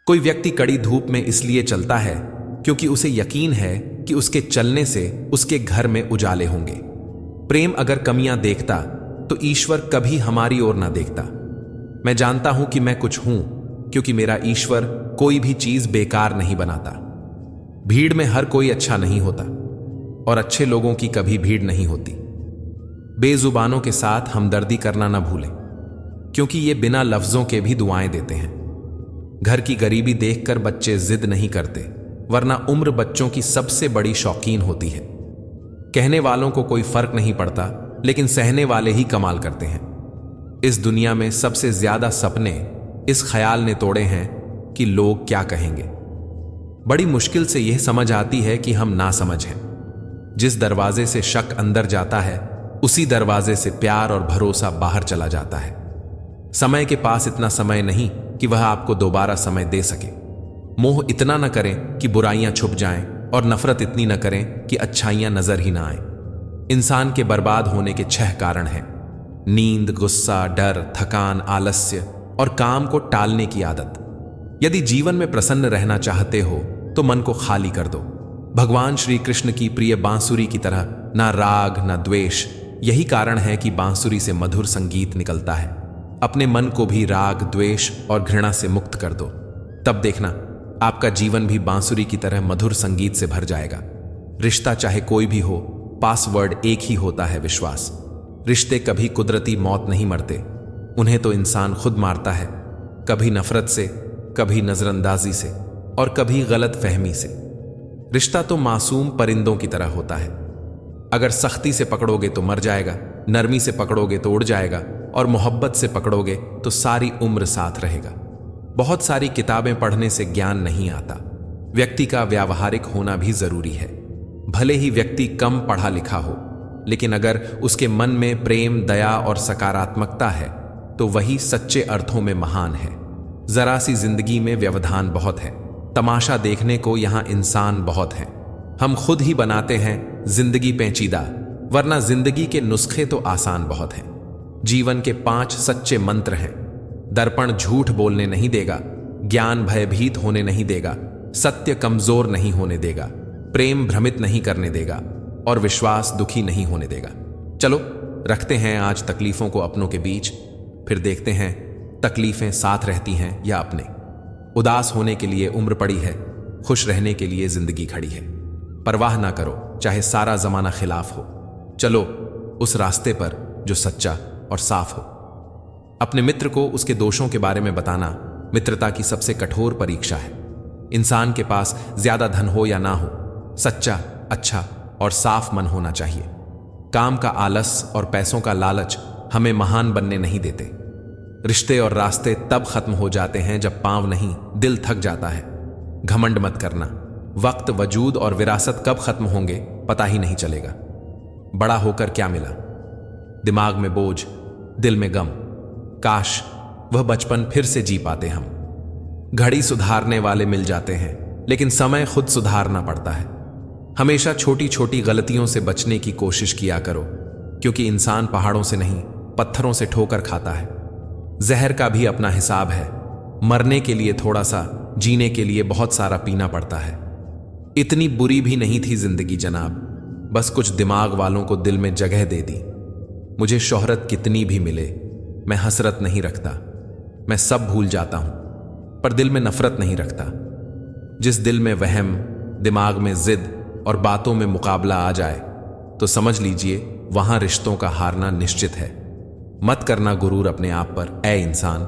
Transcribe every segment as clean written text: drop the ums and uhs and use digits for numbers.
कोई व्यक्ति कड़ी धूप में इसलिए चलता है क्योंकि उसे यकीन है कि उसके चलने से उसके घर में उजाले होंगे। प्रेम अगर कमियां देखता तो ईश्वर कभी हमारी ओर ना देखता। मैं जानता हूं कि मैं कुछ हूं क्योंकि मेरा ईश्वर कोई भी चीज बेकार नहीं बनाता। भीड़ में हर कोई अच्छा नहीं होता और अच्छे लोगों की कभी भीड़ नहीं होती। बेजुबानों के साथ हमदर्दी करना ना भूलें क्योंकि ये बिना लफ्जों के भी दुआएं देते हैं। घर की गरीबी देखकर बच्चे जिद नहीं करते, वरना उम्र बच्चों की सबसे बड़ी शौकीन होती है। कहने वालों को कोई फर्क नहीं पड़ता, लेकिन सहने वाले ही कमाल करते हैं। इस दुनिया में सबसे ज्यादा सपने इस ख्याल ने तोड़े हैं कि लोग क्या कहेंगे। बड़ी मुश्किल से यह समझ आती है कि हम नासमझ हैं। जिस दरवाजे से शक अंदर जाता है, उसी दरवाजे से प्यार और भरोसा बाहर चला जाता है। समय के पास इतना समय नहीं कि वह आपको दोबारा समय दे सके। मोह इतना न करें कि बुराइयां छुप जाएं और नफरत इतनी न करें कि अच्छाइयां नजर ही ना आएं। इंसान के बर्बाद होने के 6 कारण हैं: नींद, गुस्सा, डर, थकान, आलस्य और काम को टालने की आदत। यदि जीवन में प्रसन्न रहना चाहते हो तो मन को खाली कर दो। भगवान श्री कृष्ण की प्रिय बांसुरी की तरह ना राग ना द्वेष। यही कारण है कि बांसुरी से मधुर संगीत निकलता है। अपने मन को भी राग, द्वेष और घृणा से मुक्त कर दो, तब देखना आपका जीवन भी बांसुरी की तरह मधुर संगीत से भर जाएगा। रिश्ता चाहे कोई भी हो, पासवर्ड एक ही होता है: विश्वास। रिश्ते कभी कुदरती मौत नहीं मरते, उन्हें तो इंसान खुद मारता है, कभी नफरत से, कभी नजरअंदाजी से और कभी गलत फहमी से। रिश्ता तो मासूम परिंदों की तरह होता है। अगर सख्ती से पकड़ोगे तो मर जाएगा, नरमी से पकड़ोगे तो उड़ जाएगा और मोहब्बत से पकड़ोगे तो सारी उम्र साथ रहेगा। बहुत सारी किताबें पढ़ने से ज्ञान नहीं आता, व्यक्ति का व्यावहारिक होना भी जरूरी है। भले ही व्यक्ति कम पढ़ा लिखा हो, लेकिन अगर उसके मन में प्रेम, दया और सकारात्मकता है तो वही सच्चे अर्थों में महान है। जरा सी जिंदगी में व्यवधान बहुत है, तमाशा देखने को यहां इंसान बहुत है। हम खुद ही बनाते हैं जिंदगी पेचीदा, वरना जिंदगी के नुस्खे तो आसान बहुत हैं। जीवन के 5 सच्चे मंत्र हैं: दर्पण झूठ बोलने नहीं देगा, ज्ञान भयभीत होने नहीं देगा, सत्य कमजोर नहीं होने देगा, प्रेम भ्रमित नहीं करने देगा और विश्वास दुखी नहीं होने देगा। चलो रखते हैं आज तकलीफों को अपनों के बीच, फिर देखते हैं तकलीफें साथ रहती हैं या अपने। उदास होने के लिए उम्र पड़ी है, खुश रहने के लिए जिंदगी खड़ी है। परवाह ना करो चाहे सारा जमाना खिलाफ हो, चलो उस रास्ते पर जो सच्चा और साफ हो। अपने मित्र को उसके दोषों के बारे में बताना मित्रता की सबसे कठोर परीक्षा है। इंसान के पास ज्यादा धन हो या ना हो, सच्चा, अच्छा और साफ मन होना चाहिए। काम का आलस और पैसों का लालच हमें महान बनने नहीं देते। रिश्ते और रास्ते तब खत्म हो जाते हैं जब पांव नहीं, दिल थक जाता है। घमंड मत करना, वक्त, वजूद और विरासत कब खत्म होंगे पता ही नहीं चलेगा। बड़ा होकर क्या मिला? दिमाग में बोझ, दिल में गम। काश वह बचपन फिर से जी पाते हम। घड़ी सुधारने वाले मिल जाते हैं, लेकिन समय खुद सुधारना पड़ता है। हमेशा छोटी छोटी गलतियों से बचने की कोशिश किया करो, क्योंकि इंसान पहाड़ों से नहीं पत्थरों से ठोकर खाता है। जहर का भी अपना हिसाब है। मरने के लिए थोड़ा सा, जीने के लिए बहुत सारा पीना पड़ता है। इतनी बुरी भी नहीं थी जिंदगी जनाब, बस कुछ दिमाग वालों को दिल में जगह दे दी। मुझे शोहरत कितनी भी मिले, मैं हसरत नहीं रखता। मैं सब भूल जाता हूं, पर दिल में नफरत नहीं रखता। जिस दिल में वहम, दिमाग में जिद और बातों में मुकाबला आ जाए तो समझ लीजिए वहां रिश्तों का हारना निश्चित है। मत करना गुरूर अपने आप पर, ऐ इंसान।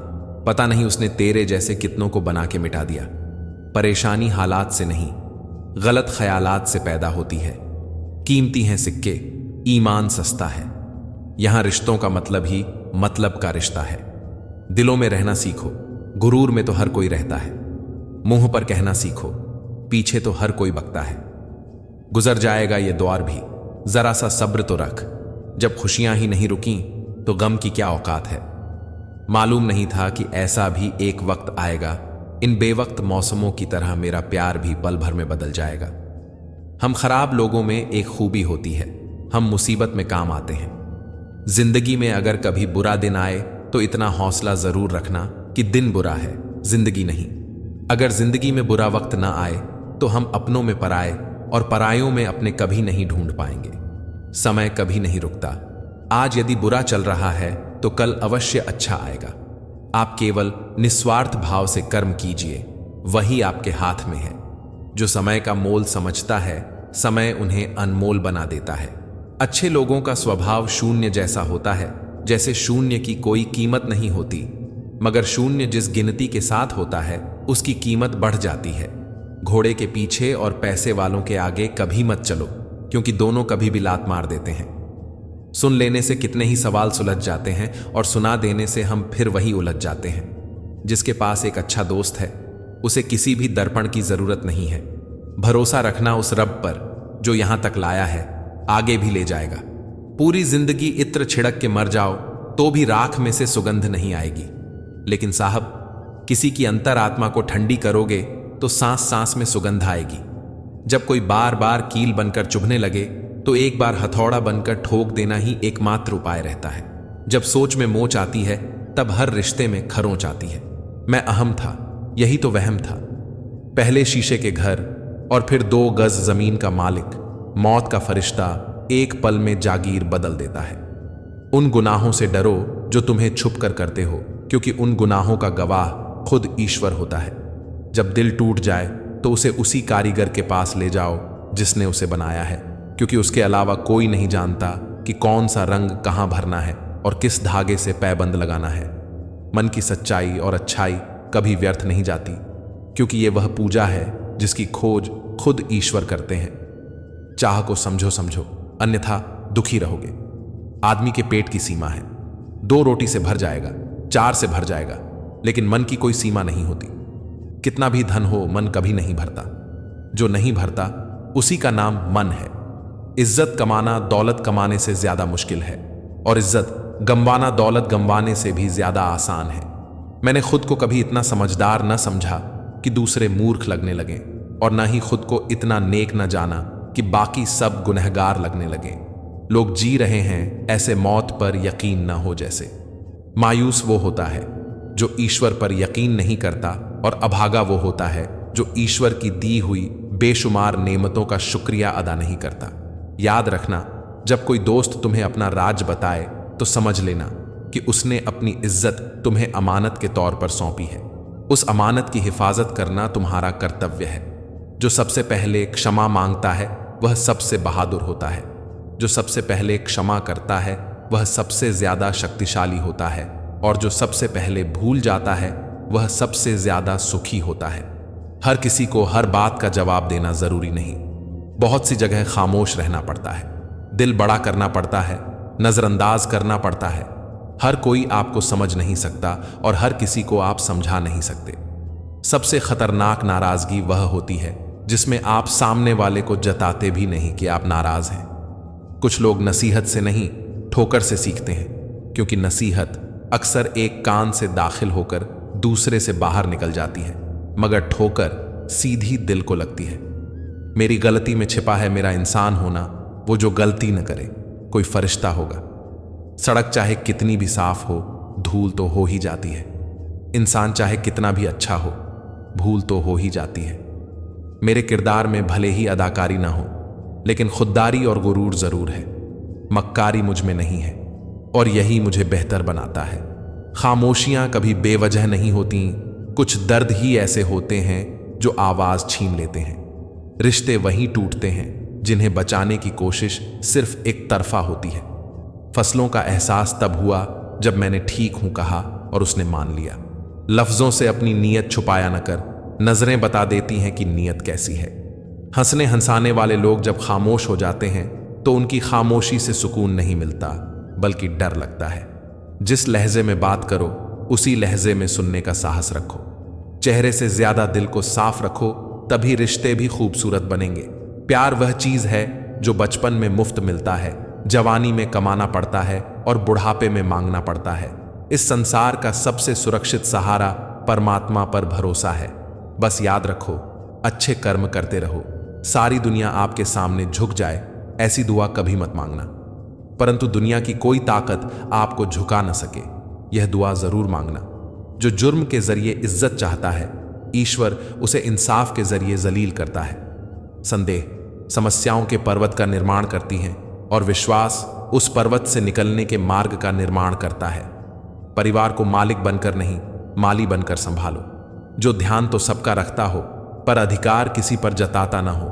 पता नहीं उसने तेरे जैसे कितनों को बना के मिटा दिया। परेशानी हालात से नहीं, गलत ख्यालात से पैदा होती है। कीमती हैं सिक्के, ईमान सस्ता है। यहां रिश्तों का मतलब ही मतलब का रिश्ता है। दिलों में रहना सीखो, गुरूर में तो हर कोई रहता है। मुंह पर कहना सीखो, पीछे तो हर कोई बकता है। गुजर जाएगा ये दौर भी, जरा सा सब्र तो रख। जब खुशियां ही नहीं रुकी तो गम की क्या औकात है। मालूम नहीं था कि ऐसा भी एक वक्त आएगा। इन बेवक्त मौसमों की तरह मेरा प्यार भी पल भर में बदल जाएगा। हम खराब लोगों में एक खूबी होती है, हम मुसीबत में काम आते हैं। जिंदगी में अगर कभी बुरा दिन आए तो इतना हौसला जरूर रखना कि दिन बुरा है, जिंदगी नहीं। अगर जिंदगी में बुरा वक्त ना आए तो हम अपनों में पराए और परायों में अपने कभी नहीं ढूंढ पाएंगे। समय कभी नहीं रुकता। आज यदि बुरा चल रहा है तो कल अवश्य अच्छा आएगा। आप केवल निस्वार्थ भाव से कर्म कीजिए, वही आपके हाथ में है। जो समय का मोल समझता है, समय उन्हें अनमोल बना देता है। अच्छे लोगों का स्वभाव शून्य जैसा होता है, जैसे शून्य की कोई कीमत नहीं होती, मगर शून्य जिस गिनती के साथ होता है उसकी कीमत बढ़ जाती है। घोड़े के पीछे और पैसे वालों के आगे कभी मत चलो, क्योंकि दोनों कभी भी लात मार देते हैं। सुन लेने से कितने ही सवाल सुलझ जाते हैं और सुना देने से हम फिर वही उलझ जाते हैं। जिसके पास एक अच्छा दोस्त है, उसे किसी भी दर्पण की जरूरत नहीं है। भरोसा रखना उस रब पर जो यहां तक लाया है, आगे भी ले जाएगा। पूरी जिंदगी इत्र छिड़क के मर जाओ तो भी राख में से सुगंध नहीं आएगी, लेकिन साहब किसी की अंतरात्मा को ठंडी करोगे तो सांस सांस में सुगंध आएगी। जब कोई बार बार कील बनकर चुभने लगे तो एक बार हथौड़ा बनकर ठोक देना ही एकमात्र उपाय रहता है। जब सोच में मोच आती है तब हर रिश्ते में खरोंच आती है। मैं अहम था, यही तो वहम था। पहले शीशे के घर और फिर 2 गज जमीन का मालिक, मौत का फरिश्ता एक पल में जागीर बदल देता है। उन गुनाहों से डरो जो तुम्हें छुप कर करते हो, क्योंकि उन गुनाहों का गवाह खुद ईश्वर होता है। जब दिल टूट जाए तो उसे उसी कारीगर के पास ले जाओ जिसने उसे बनाया है, क्योंकि उसके अलावा कोई नहीं जानता कि कौन सा रंग कहां भरना है और किस धागे से पैबंद लगाना है। मन की सच्चाई और अच्छाई कभी व्यर्थ नहीं जाती, क्योंकि ये वह पूजा है जिसकी खोज खुद ईश्वर करते हैं। चाह को समझो समझो, अन्यथा दुखी रहोगे। आदमी के पेट की सीमा है, 2 रोटी से भर जाएगा, 4 से भर जाएगा, लेकिन मन की कोई सीमा नहीं होती। कितना भी धन हो, मन कभी नहीं भरता। जो नहीं भरता उसी का नाम मन है। इज्जत कमाना दौलत कमाने से ज्यादा मुश्किल है, और इज्जत गंवाना दौलत गंवाने से भी ज्यादा आसान है। मैंने खुद को कभी इतना समझदार न समझा कि दूसरे मूर्ख लगने लगे, और न ही खुद को इतना नेक न जाना कि बाकी सब गुनहगार लगने लगे। लोग जी रहे हैं ऐसे मौत पर यकीन न हो जैसे। मायूस वो होता है जो ईश्वर पर यकीन नहीं करता, और अभागा वो होता है जो ईश्वर की दी हुई बेशुमार नेमतों का शुक्रिया अदा नहीं करता। याद रखना, जब कोई दोस्त तुम्हें अपना राज बताए तो समझ लेना कि उसने अपनी इज्जत तुम्हें अमानत के तौर पर सौंपी है। उस अमानत की हिफाजत करना तुम्हारा कर्तव्य है। जो सबसे पहले क्षमा मांगता है वह सबसे बहादुर होता है। जो सबसे पहले क्षमा करता है वह सबसे ज्यादा शक्तिशाली होता है, और जो सबसे पहले भूल जाता है वह सबसे ज्यादा सुखी होता है। हर किसी को हर बात का जवाब देना जरूरी नहीं। बहुत सी जगह खामोश रहना पड़ता है, दिल बड़ा करना पड़ता है, नजरअंदाज करना पड़ता है। हर कोई आपको समझ नहीं सकता और हर किसी को आप समझा नहीं सकते। सबसे खतरनाक नाराजगी वह होती है जिसमें आप सामने वाले को जताते भी नहीं कि आप नाराज हैं। कुछ लोग नसीहत से नहीं, ठोकर से सीखते हैं, क्योंकि नसीहत अक्सर एक कान से दाखिल होकर दूसरे से बाहर निकल जाती है, मगर ठोकर सीधी दिल को लगती है। मेरी गलती में छिपा है मेरा इंसान होना, वो जो गलती न करे कोई फरिश्ता होगा। सड़क चाहे कितनी भी साफ हो, धूल तो हो ही जाती है। इंसान चाहे कितना भी अच्छा हो, भूल तो हो ही जाती है। मेरे किरदार में भले ही अदाकारी ना हो, लेकिन खुददारी और गुरूर जरूर है। मक्कारी मुझ में नहीं है, और यही मुझे बेहतर बनाता है। खामोशियां कभी बेवजह नहीं होती, कुछ दर्द ही ऐसे होते हैं जो आवाज छीन लेते हैं। रिश्ते वहीं टूटते हैं जिन्हें बचाने की कोशिश सिर्फ एक तरफा होती है। फसलों का एहसास तब हुआ जब मैंने ठीक हूं कहा और उसने मान लिया। लफ्जों से अपनी नीयत छुपाया न कर, नजरें बता देती हैं कि नीयत कैसी है। हंसने हंसाने वाले लोग जब खामोश हो जाते हैं तो उनकी खामोशी से सुकून नहीं मिलता, बल्कि डर लगता है। जिस लहजे में बात करो उसी लहजे में सुनने का साहस रखो। चेहरे से ज्यादा दिल को साफ रखो, तभी रिश्ते भी खूबसूरत बनेंगे। प्यार वह चीज है जो बचपन में मुफ्त मिलता है, जवानी में कमाना पड़ता है और बुढ़ापे में मांगना पड़ता है। इस संसार का सबसे सुरक्षित सहारा परमात्मा पर भरोसा है। बस याद रखो, अच्छे कर्म करते रहो। सारी दुनिया आपके सामने झुक जाए ऐसी दुआ कभी मत मांगना, परंतु दुनिया की कोई ताकत आपको झुका न सके यह दुआ जरूर मांगना। जो जुर्म के जरिए इज्जत चाहता है ईश्वर उसे इंसाफ के जरिए जलील करता है। संदेह समस्याओं के पर्वत का निर्माण करती हैं और विश्वास उस पर्वत से निकलने के मार्ग का निर्माण करता है। परिवार को मालिक बनकर नहीं, माली बनकर संभालो। जो ध्यान तो सबका रखता हो, पर अधिकार किसी पर जताता ना हो।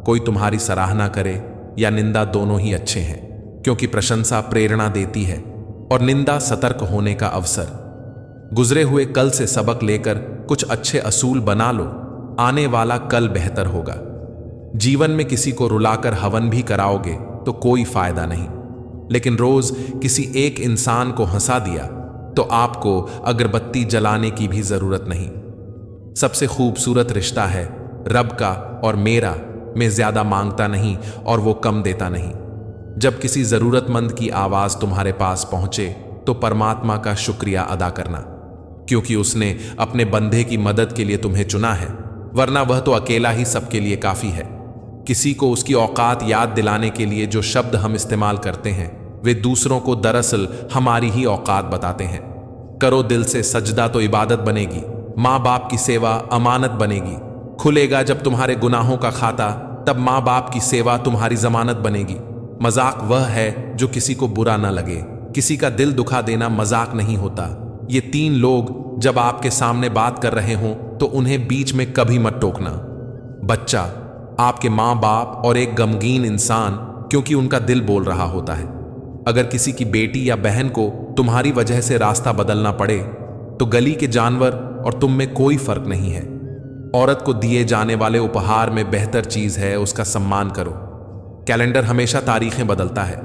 कोई तुम्हारी सराहना करे या निंदा, दोनों ही अच्छे हैं, क्योंकि प्रशंसा प्रेरणा देती है और निंदा सतर्क होने का अवसर। गुजरे हुए कल से सबक लेकर कुछ अच्छे असूल बना लो, आने वाला कल बेहतर होगा। जीवन में किसी को रुलाकर हवन भी कराओगे तो कोई फायदा नहीं, लेकिन रोज किसी एक इंसान को हंसा दिया तो आपको अगरबत्ती जलाने की भी जरूरत नहीं। सबसे खूबसूरत रिश्ता है रब का और मेरा। मैं ज्यादा मांगता नहीं और वो कम देता नहीं। जब किसी जरूरतमंद की आवाज तुम्हारे पास पहुंचे तो परमात्मा का शुक्रिया अदा करना, क्योंकि उसने अपने बंदे की मदद के लिए तुम्हें चुना है, वरना वह तो अकेला ही सबके लिए काफी है। किसी को उसकी औकात याद दिलाने के लिए जो शब्द हम इस्तेमाल करते हैं, वे दूसरों को दरअसल हमारी ही औकात बताते हैं। करो दिल से सजदा तो इबादत बनेगी, माँ बाप की सेवा अमानत बनेगी। खुलेगा जब तुम्हारे गुनाहों का खाता, तब माँ बाप की सेवा तुम्हारी जमानत बनेगी। मजाक वह है जो किसी को बुरा ना लगे। किसी का दिल दुखा देना मजाक नहीं होता। ये तीन लोग जब आपके सामने बात कर रहे हों तो उन्हें बीच में कभी मत टोकना। बच्चा, आपके माँ बाप और एक गमगीन इंसान, क्योंकि उनका दिल बोल रहा होता है। अगर किसी की बेटी या बहन को तुम्हारी वजह से रास्ता बदलना पड़े तो गली के जानवर और तुम में कोई फर्क नहीं है। औरत को दिए जाने वाले उपहार में बेहतर चीज है उसका सम्मान करो। कैलेंडर हमेशा तारीखें बदलता है,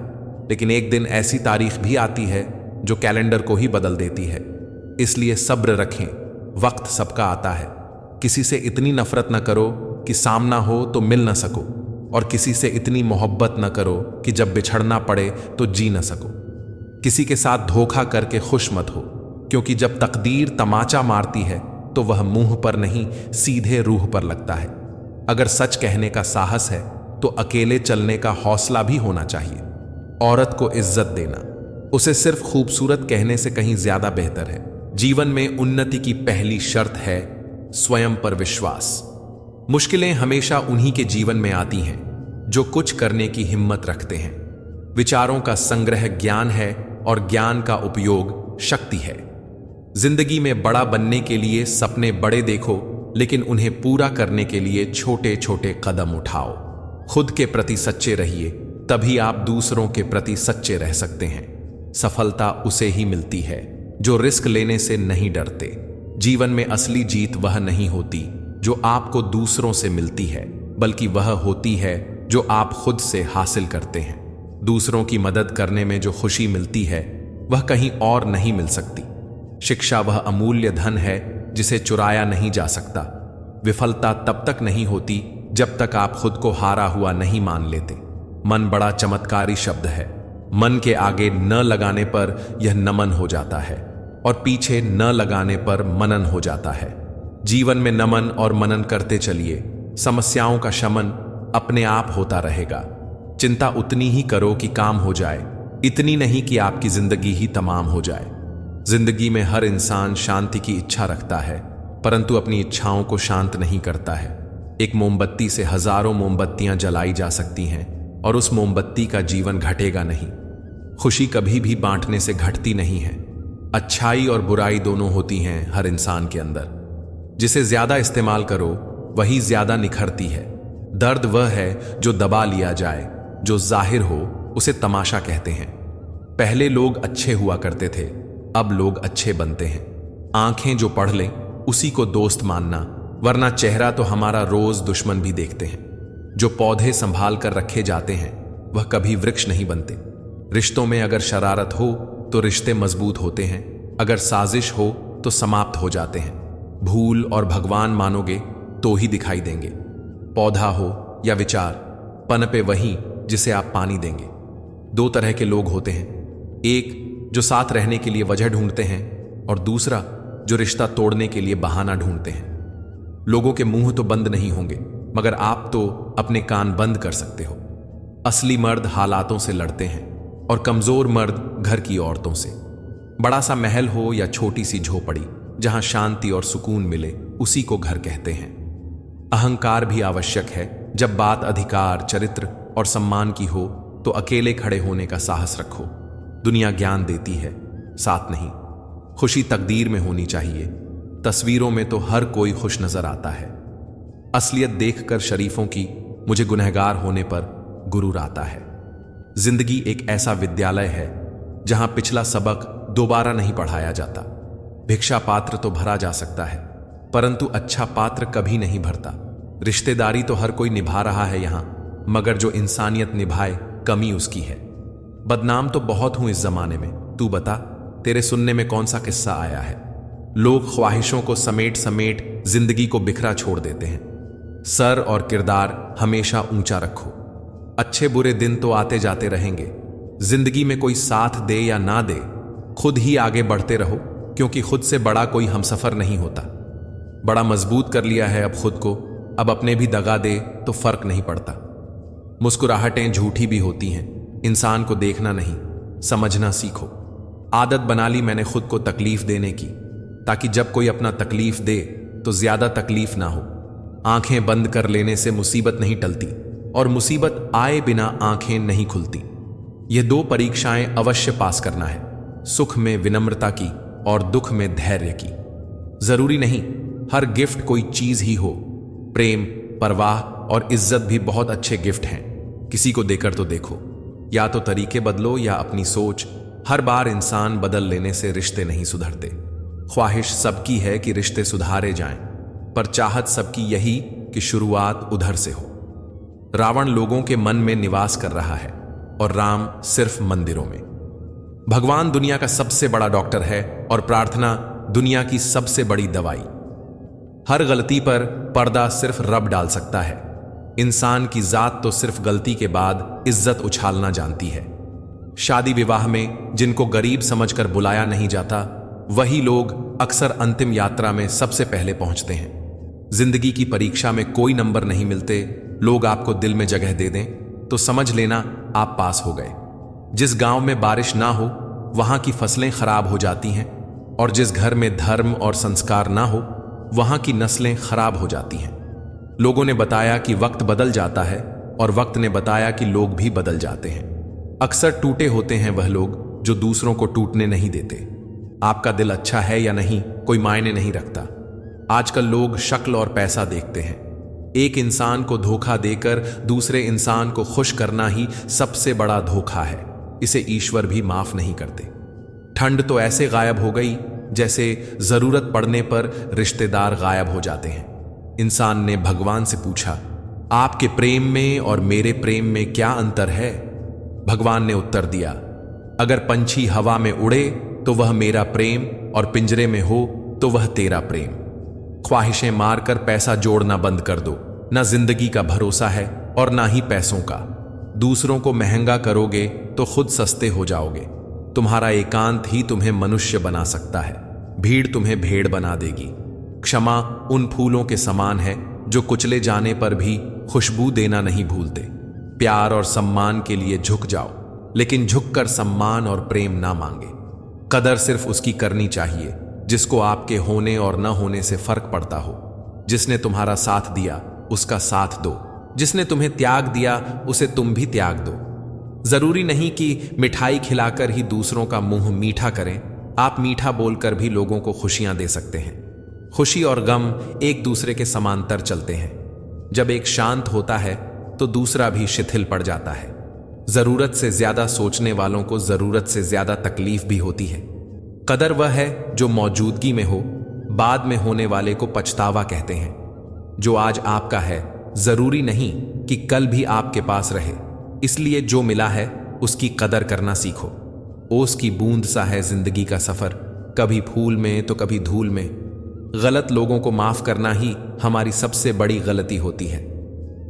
लेकिन एक दिन ऐसी तारीख भी आती है जो कैलेंडर को ही बदल देती है। इसलिए सब्र रखें, वक्त सबका आता है। किसी से इतनी नफरत न करो कि सामना हो तो मिल न सको, और किसी से इतनी मोहब्बत न करो कि जब बिछड़ना पड़े तो जी न सको। किसी के साथ धोखा करके खुश मत हो, क्योंकि जब तकदीर तमाचा मारती है तो वह मुंह पर नहीं सीधे रूह पर लगता है। अगर सच कहने का साहस है तो अकेले चलने का हौसला भी होना चाहिए। औरत को इज्जत देना उसे सिर्फ खूबसूरत कहने से कहीं ज्यादा बेहतर है। जीवन में उन्नति की पहली शर्त है स्वयं पर विश्वास। मुश्किलें हमेशा उन्हीं के जीवन में आती हैं जो कुछ करने की हिम्मत रखते हैं। विचारों का संग्रह ज्ञान है और ज्ञान का उपयोग शक्ति है। जिंदगी में बड़ा बनने के लिए सपने बड़े देखो, लेकिन उन्हें पूरा करने के लिए छोटे छोटे कदम उठाओ। खुद के प्रति सच्चे रहिए, तभी आप दूसरों के प्रति सच्चे रह सकते हैं। सफलता उसे ही मिलती है जो रिस्क लेने से नहीं डरते। जीवन में असली जीत वह नहीं होती जो आपको दूसरों से मिलती है, बल्कि वह होती है जो आप खुद से हासिल करते हैं। दूसरों की मदद करने में जो खुशी मिलती है वह कहीं और नहीं मिल सकती। शिक्षा वह अमूल्य धन है जिसे चुराया नहीं जा सकता। विफलता तब तक नहीं होती जब तक आप खुद को हारा हुआ नहीं मान लेते। मन बड़ा चमत्कारी शब्द है। मन के आगे न लगाने पर यह नमन हो जाता है और पीछे न लगाने पर मनन हो जाता है। जीवन में नमन और मनन करते चलिए, समस्याओं का शमन अपने आप होता रहेगा। चिंता उतनी ही करो कि काम हो जाए, इतनी नहीं कि आपकी जिंदगी ही तमाम हो जाए। जिंदगी में हर इंसान शांति की इच्छा रखता है, परंतु अपनी इच्छाओं को शांत नहीं करता है। एक मोमबत्ती से हजारों मोमबत्तियां जलाई जा सकती हैं और उस मोमबत्ती का जीवन घटेगा नहीं। खुशी कभी भी बांटने से घटती नहीं है। अच्छाई और बुराई दोनों होती हैं हर इंसान के अंदर। जिसे ज्यादा इस्तेमाल करो वही ज्यादा निखरती है। दर्द वह है जो दबा लिया जाए, जो जाहिर हो उसे तमाशा कहते हैं। पहले लोग अच्छे हुआ करते थे, अब लोग अच्छे बनते हैं। आंखें जो पढ़ लें उसी को दोस्त मानना, वरना चेहरा तो हमारा रोज दुश्मन भी देखते हैं। जो पौधे संभाल कर रखे जाते हैं वह कभी वृक्ष नहीं बनते। रिश्तों में अगर शरारत हो तो रिश्ते मजबूत होते हैं, अगर साजिश हो तो समाप्त हो जाते हैं। भूल और भगवान मानोगे तो ही दिखाई देंगे। पौधा हो या विचार, पनपे वही जिसे आप पानी देंगे। दो तरह के लोग होते हैं, एक जो साथ रहने के लिए वजह ढूंढते हैं और दूसरा जो रिश्ता तोड़ने के लिए बहाना ढूंढते हैं। लोगों के मुंह तो बंद नहीं होंगे, मगर आप तो अपने कान बंद कर सकते हो। असली मर्द हालातों से लड़ते हैं और कमजोर मर्द घर की औरतों से। बड़ा सा महल हो या छोटी सी झोपड़ी, जहां शांति और सुकून मिले उसी को घर कहते हैं। अहंकार भी आवश्यक है। जब बात अधिकार, चरित्र और सम्मान की हो तो अकेले खड़े होने का साहस रखो। दुनिया ज्ञान देती है, साथ नहीं। खुशी तकदीर में होनी चाहिए। तस्वीरों में तो हर कोई खुश नजर आता है। असलियत देखकर शरीफों की मुझे गुनहगार होने पर गुरूर आता है। जिंदगी एक ऐसा विद्यालय है जहां पिछला सबक दोबारा नहीं पढ़ाया जाता। भिक्षा पात्र तो भरा जा सकता है, परंतु अच्छा पात्र कभी नहीं भरता। रिश्तेदारी तो हर कोई निभा रहा है यहां, मगर जो इंसानियत निभाए कमी उसकी है। बदनाम तो बहुत हूं इस जमाने में, तू बता तेरे सुनने में कौन सा किस्सा आया है। लोग ख्वाहिशों को समेट समेट जिंदगी को बिखरा छोड़ देते हैं। सर और किरदार हमेशा ऊंचा रखो। अच्छे बुरे दिन तो आते जाते रहेंगे। जिंदगी में कोई साथ दे या ना दे, खुद ही आगे बढ़ते रहो, क्योंकि खुद से बड़ा कोई हमसफर नहीं होता। बड़ा मजबूत कर लिया है अब खुद को, अब अपने भी दगा दे तो फर्क नहीं पड़ता। मुस्कुराहटें झूठी भी होती हैं। इंसान को देखना नहीं, समझना सीखो। आदत बना ली मैंने खुद को तकलीफ देने की, ताकि जब कोई अपना तकलीफ दे तो ज्यादा तकलीफ ना हो। आंखें बंद कर लेने से मुसीबत नहीं टलती, और मुसीबत आए बिना आंखें नहीं खुलती। ये दो परीक्षाएं अवश्य पास करना है, सुख में विनम्रता की और दुख में धैर्य की। जरूरी नहीं हर गिफ्ट कोई चीज ही हो। प्रेम, परवाह और इज्जत भी बहुत अच्छे गिफ्ट हैं। किसी को देकर तो देखो। या तो तरीके बदलो या अपनी सोच। हर बार इंसान बदल लेने से रिश्ते नहीं सुधरते। ख्वाहिश सबकी है कि रिश्ते सुधारे जाएं, पर चाहत सबकी यही कि शुरुआत उधर से हो। रावण लोगों के मन में निवास कर रहा है और राम सिर्फ मंदिरों में। भगवान दुनिया का सबसे बड़ा डॉक्टर है और प्रार्थना दुनिया की सबसे बड़ी दवाई। हर गलती पर पर्दा सिर्फ रब डाल सकता है। इंसान की जात तो सिर्फ गलती के बाद इज्जत उछालना जानती है। शादी विवाह में जिनको गरीब समझकर बुलाया नहीं जाता, वही लोग अक्सर अंतिम यात्रा में सबसे पहले पहुंचते हैं। जिंदगी की परीक्षा में कोई नंबर नहीं मिलते। लोग आपको दिल में जगह दे दें तो समझ लेना आप पास हो गए। जिस गांव में बारिश ना हो वहां की फसलें खराब हो जाती हैं, और जिस घर में धर्म और संस्कार ना हो वहां की नस्लें खराब हो जाती हैं। लोगों ने बताया कि वक्त बदल जाता है, और वक्त ने बताया कि लोग भी बदल जाते हैं। अक्सर टूटे होते हैं वह लोग जो दूसरों को टूटने नहीं देते। आपका दिल अच्छा है या नहीं कोई मायने नहीं रखता। आजकल लोग शक्ल और पैसा देखते हैं। एक इंसान को धोखा देकर दूसरे इंसान को खुश करना ही सबसे बड़ा धोखा है। इसे ईश्वर भी माफ नहीं करते। ठंड तो ऐसे गायब हो गई जैसे जरूरत पड़ने पर रिश्तेदार गायब हो जाते हैं। इंसान ने भगवान से पूछा, आपके प्रेम में और मेरे प्रेम में क्या अंतर है? भगवान ने उत्तर दिया, अगर पंछी हवा में उड़े तो वह मेरा प्रेम, और पिंजरे में हो तो वह तेरा प्रेम। ख्वाहिशें मारकर पैसा जोड़ना बंद कर दो। ना जिंदगी का भरोसा है और ना ही पैसों का। दूसरों को महंगा करोगे तो खुद सस्ते हो जाओगे। तुम्हारा एकांत ही तुम्हें मनुष्य बना सकता है। भीड़ तुम्हें भेड़ बना देगी। क्षमा उन फूलों के समान है जो कुचले जाने पर भी खुशबू देना नहीं भूलते। प्यार और सम्मान के लिए झुक जाओ, लेकिन झुककर सम्मान और प्रेम ना मांगे। कदर सिर्फ उसकी करनी चाहिए जिसको आपके होने और न होने से फर्क पड़ता हो। जिसने तुम्हारा साथ दिया उसका साथ दो। जिसने तुम्हें त्याग दिया उसे तुम भी त्याग दो। जरूरी नहीं कि मिठाई खिलाकर ही दूसरों का मुंह मीठा करें। आप मीठा बोलकर भी लोगों को खुशियां दे सकते हैं। खुशी और गम एक दूसरे के समांतर चलते हैं। जब एक शांत होता है तो दूसरा भी शिथिल पड़ जाता है। जरूरत से ज्यादा सोचने वालों को जरूरत से ज्यादा तकलीफ भी होती है। कदर वह है जो मौजूदगी में हो, बाद में होने वाले को पछतावा कहते हैं। जो आज आपका है जरूरी नहीं कि कल भी आपके पास रहे, इसलिए जो मिला है उसकी कदर करना सीखो। ओस की बूंद सा है जिंदगी का सफर, कभी फूल में तो कभी धूल में। गलत लोगों को माफ करना ही हमारी सबसे बड़ी गलती होती है।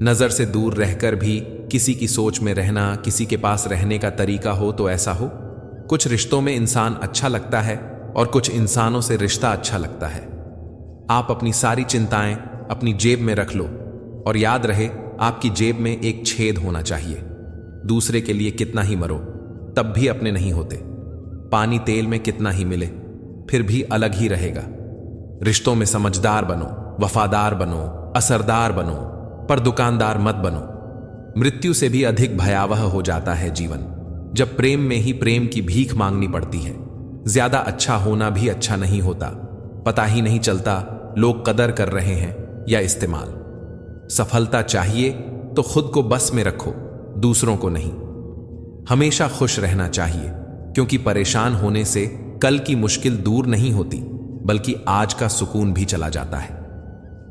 नजर से दूर रहकर भी किसी की सोच में रहना, किसी के पास रहने का तरीका हो तो ऐसा हो। कुछ रिश्तों में इंसान अच्छा लगता है और कुछ इंसानों से रिश्ता अच्छा लगता है। आप अपनी सारी चिंताएं अपनी जेब में रख लो, और याद रहे आपकी जेब में एक छेद होना चाहिए। दूसरे के लिए कितना ही मरो तब भी अपने नहीं होते। पानी तेल में कितना ही मिले फिर भी अलग ही रहेगा। रिश्तों में समझदार बनो, वफादार बनो, असरदार बनो, पर दुकानदार मत बनो। मृत्यु से भी अधिक भयावह हो जाता है जीवन जब प्रेम में ही प्रेम की भीख मांगनी पड़ती है। ज्यादा अच्छा होना भी अच्छा नहीं होता। पता ही नहीं चलता लोग कदर कर रहे हैं या इस्तेमाल। सफलता चाहिए तो खुद को बस में रखो, दूसरों को नहीं। हमेशा खुश रहना चाहिए, क्योंकि परेशान होने से कल की मुश्किल दूर नहीं होती, बल्कि आज का सुकून भी चला जाता है।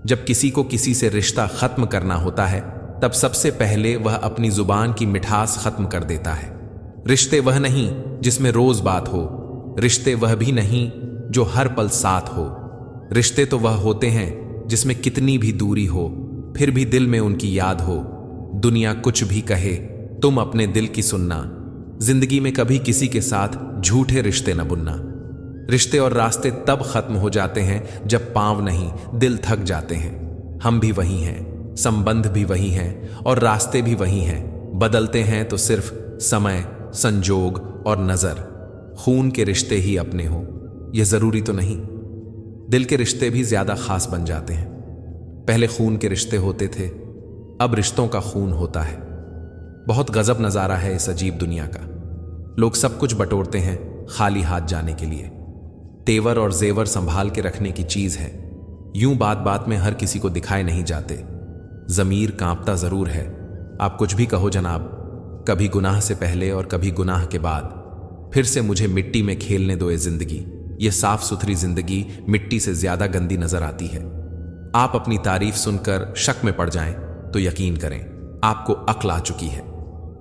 जब किसी को किसी से रिश्ता खत्म करना होता है, तब सबसे पहले वह अपनी जुबान की मिठास खत्म कर देता है। रिश्ते वह नहीं जिसमें रोज बात हो, रिश्ते वह भी नहीं जो हर पल साथ हो। रिश्ते तो वह होते हैं जिसमें कितनी भी दूरी हो, फिर भी दिल में उनकी याद हो। दुनिया कुछ भी कहे, तुम अपने दिल की सुनना। जिंदगी में कभी किसी के साथ झूठे रिश्ते न बुनना। रिश्ते और रास्ते तब खत्म हो जाते हैं जब पांव नहीं, दिल थक जाते हैं। हम भी वही हैं, संबंध भी वही हैं और रास्ते भी वही हैं। बदलते हैं तो सिर्फ समय, संजोग और नजर। खून के रिश्ते ही अपने हो, यह जरूरी तो नहीं। दिल के रिश्ते भी ज्यादा खास बन जाते हैं। पहले खून के रिश्ते होते थे, अब रिश्तों का खून होता है। बहुत गजब नजारा है इस अजीब दुनिया का। लोग सब कुछ बटोरते हैं खाली हाथ जाने के लिए। तेवर और जेवर संभाल के रखने की चीज है। यूं बात बात में हर किसी को दिखाए नहीं जाते। जमीर कांपता जरूर है। आप कुछ भी कहो जनाब, कभी गुनाह से पहले और कभी गुनाह के बाद। फिर से मुझे मिट्टी में खेलने दो ये जिंदगी। ये साफ सुथरी जिंदगी मिट्टी से ज्यादा गंदी नजर आती है। आप अपनी तारीफ सुनकर शक में पड़ जाएं तो यकीन करें, आपको अक्ल आ चुकी है।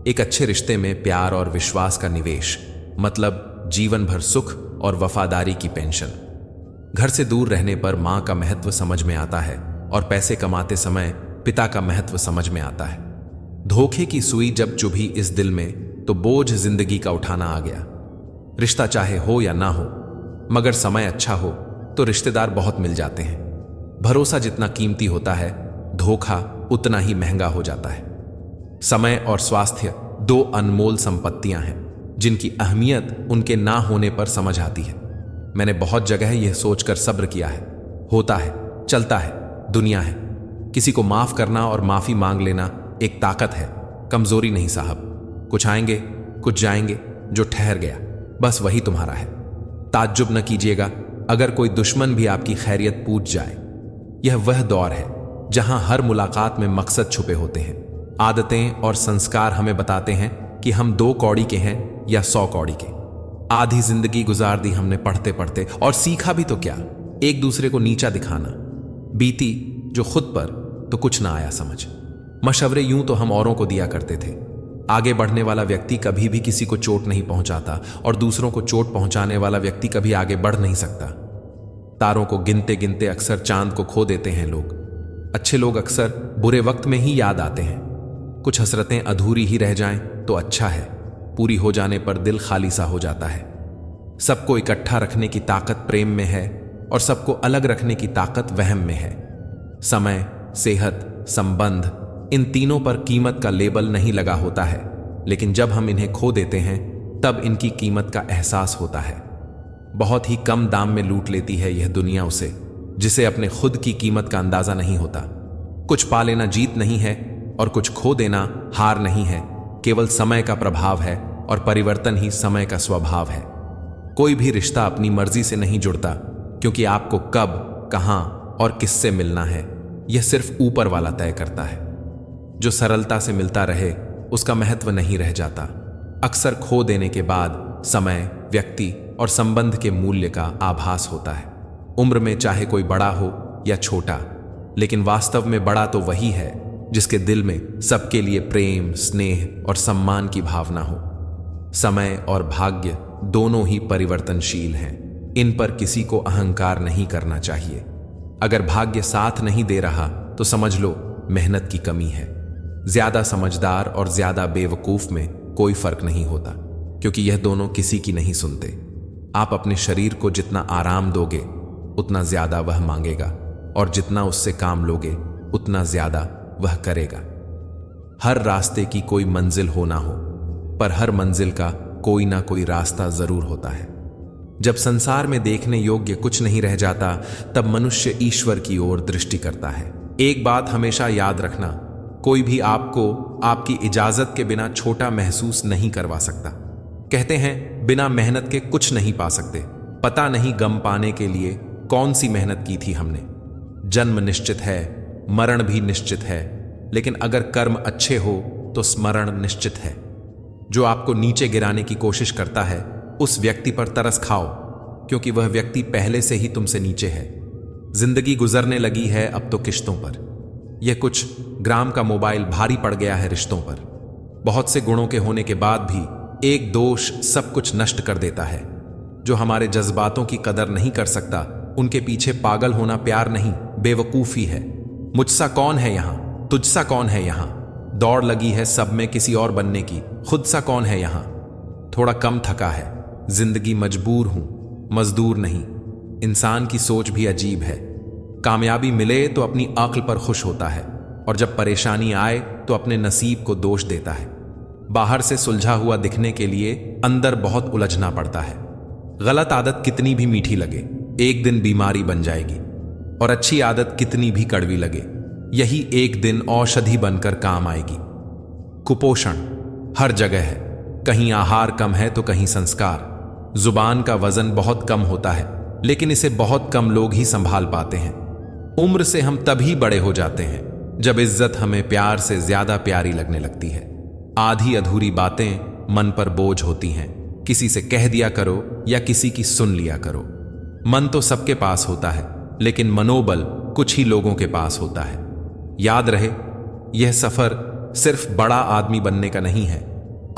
एक अच्छे रिश्ते में प्यार और विश्वास का निवेश, मतलब जीवन भर सुख और वफादारी की पेंशन। घर से दूर रहने पर मां का महत्व समझ में आता है और पैसे कमाते समय पिता का महत्व समझ में आता है। धोखे की सुई जब चुभी इस दिल में, तो बोझ जिंदगी का उठाना आ गया। रिश्ता चाहे हो या ना हो, मगर समय अच्छा हो तो रिश्तेदार बहुत मिल जाते हैं। भरोसा जितना कीमती होता है, धोखा उतना ही महंगा हो जाता है। समय और स्वास्थ्य दो अनमोल संपत्तियां हैं जिनकी अहमियत उनके ना होने पर समझ आती है। मैंने बहुत जगह यह सोचकर सब्र किया है। होता है, चलता है, दुनिया है। किसी को माफ करना और माफी मांग लेना एक ताकत है, कमजोरी नहीं साहब। कुछ आएंगे, कुछ जाएंगे, जो ठहर गया बस वही तुम्हारा है। ताज्जुब न कीजिएगा अगर कोई दुश्मन भी आपकी खैरियत पूछ जाए। यह वह दौर है जहां हर मुलाकात में मकसद छुपे होते हैं। आदतें और संस्कार हमें बताते हैं कि हम 2 कौड़ी के हैं या 100 कौड़ी के। आधी जिंदगी गुजार दी हमने पढ़ते पढ़ते, और सीखा भी तो क्या, एक दूसरे को नीचा दिखाना। बीती जो खुद पर तो कुछ ना आया समझ। मशवरे यूं तो हम औरों को दिया करते थे। आगे बढ़ने वाला व्यक्ति कभी भी किसी को चोट नहीं पहुंचाता, और दूसरों को चोट पहुंचाने वाला व्यक्ति कभी आगे बढ़ नहीं सकता। तारों को गिनते गिनते अक्सर चांद को खो देते हैं लोग। अच्छे लोग अक्सर बुरे वक्त में ही याद आते हैं। कुछ हसरतें अधूरी ही रह जाएं तो अच्छा है, पूरी हो जाने पर दिल खाली सा हो जाता है। सबको इकट्ठा रखने की ताकत प्रेम में है, और सबको अलग रखने की ताकत वहम में है। समय, सेहत, संबंध, इन तीनों पर कीमत का लेबल नहीं लगा होता है, लेकिन जब हम इन्हें खो देते हैं तब इनकी कीमत का एहसास होता है। बहुत ही कम दाम में लूट लेती है यह दुनिया उसे, जिसे अपने खुद की कीमत का अंदाजा नहीं होता। कुछ पा लेना जीत नहीं है और कुछ खो देना हार नहीं है। केवल समय का प्रभाव है और परिवर्तन ही समय का स्वभाव है। कोई भी रिश्ता अपनी मर्जी से नहीं जुड़ता, क्योंकि आपको कब, कहां और किससे मिलना है यह सिर्फ ऊपर वाला तय करता है। जो सरलता से मिलता रहे उसका महत्व नहीं रह जाता। अक्सर खो देने के बाद समय, व्यक्ति और संबंध के मूल्य का आभास होता है। उम्र में चाहे कोई बड़ा हो या छोटा, लेकिन वास्तव में बड़ा तो वही है जिसके दिल में सबके लिए प्रेम, स्नेह और सम्मान की भावना हो। समय और भाग्य दोनों ही परिवर्तनशील हैं। इन पर किसी को अहंकार नहीं करना चाहिए। अगर भाग्य साथ नहीं दे रहा तो समझ लो मेहनत की कमी है। ज्यादा समझदार और ज्यादा बेवकूफ में कोई फर्क नहीं होता, क्योंकि यह दोनों किसी की नहीं सुनते। आप अपने शरीर को जितना आराम दोगे उतना ज्यादा वह मांगेगा, और जितना उससे काम लोगे उतना ज्यादा वह करेगा। हर रास्ते की कोई मंजिल हो ना हो, पर हर मंजिल का कोई ना कोई रास्ता जरूर होता है। जब संसार में देखने योग्य कुछ नहीं रह जाता, तब मनुष्य ईश्वर की ओर दृष्टि करता है। एक बात हमेशा याद रखना, कोई भी आपको आपकी इजाजत के बिना छोटा महसूस नहीं करवा सकता। कहते हैं बिना मेहनत के कुछ नहीं पा सकते। पता नहीं गम पाने के लिए कौन सी मेहनत की थी हमने। जन्म निश्चित है, मरण भी निश्चित है, लेकिन अगर कर्म अच्छे हो तो स्मरण निश्चित है। जो आपको नीचे गिराने की कोशिश करता है, उस व्यक्ति पर तरस खाओ, क्योंकि वह व्यक्ति पहले से ही तुमसे नीचे है। जिंदगी गुजरने लगी है अब तो किश्तों पर। यह कुछ ग्राम का मोबाइल भारी पड़ गया है रिश्तों पर। बहुत से गुणों के होने के बाद भी एक दोष सब कुछ नष्ट कर देता है। जो हमारे जज्बातों की कदर नहीं कर सकता, उनके पीछे पागल होना प्यार नहीं, बेवकूफी है। मुझसा कौन है यहां, तुझसा कौन है यहां। दौड़ लगी है सब में किसी और बनने की, खुद सा कौन है यहां। थोड़ा कम थका है, जिंदगी मजबूर हूं, मजदूर नहीं। इंसान की सोच भी अजीब है। कामयाबी मिले तो अपनी अक्ल पर खुश होता है, और जब परेशानी आए तो अपने नसीब को दोष देता है। बाहर से सुलझा हुआ दिखने के लिए अंदर बहुत उलझना पड़ता है। गलत आदत कितनी भी मीठी लगे, एक दिन बीमारी बन जाएगी, और अच्छी आदत कितनी भी कड़वी लगे, यही एक दिन औषधि बनकर काम आएगी। कुपोषण हर जगह है, कहीं आहार कम है तो कहीं संस्कार। जुबान का वजन बहुत कम होता है, लेकिन इसे बहुत कम लोग ही संभाल पाते हैं। उम्र से हम तभी बड़े हो जाते हैं जब इज्जत हमें प्यार से ज्यादा प्यारी लगने लगती है। आधी अधूरी बातें मन पर बोझ होती हैं। किसी से कह दिया करो या किसी की सुन लिया करो। मन तो सबके पास होता है, लेकिन मनोबल कुछ ही लोगों के पास होता है। याद रहे, यह सफर सिर्फ बड़ा आदमी बनने का नहीं है,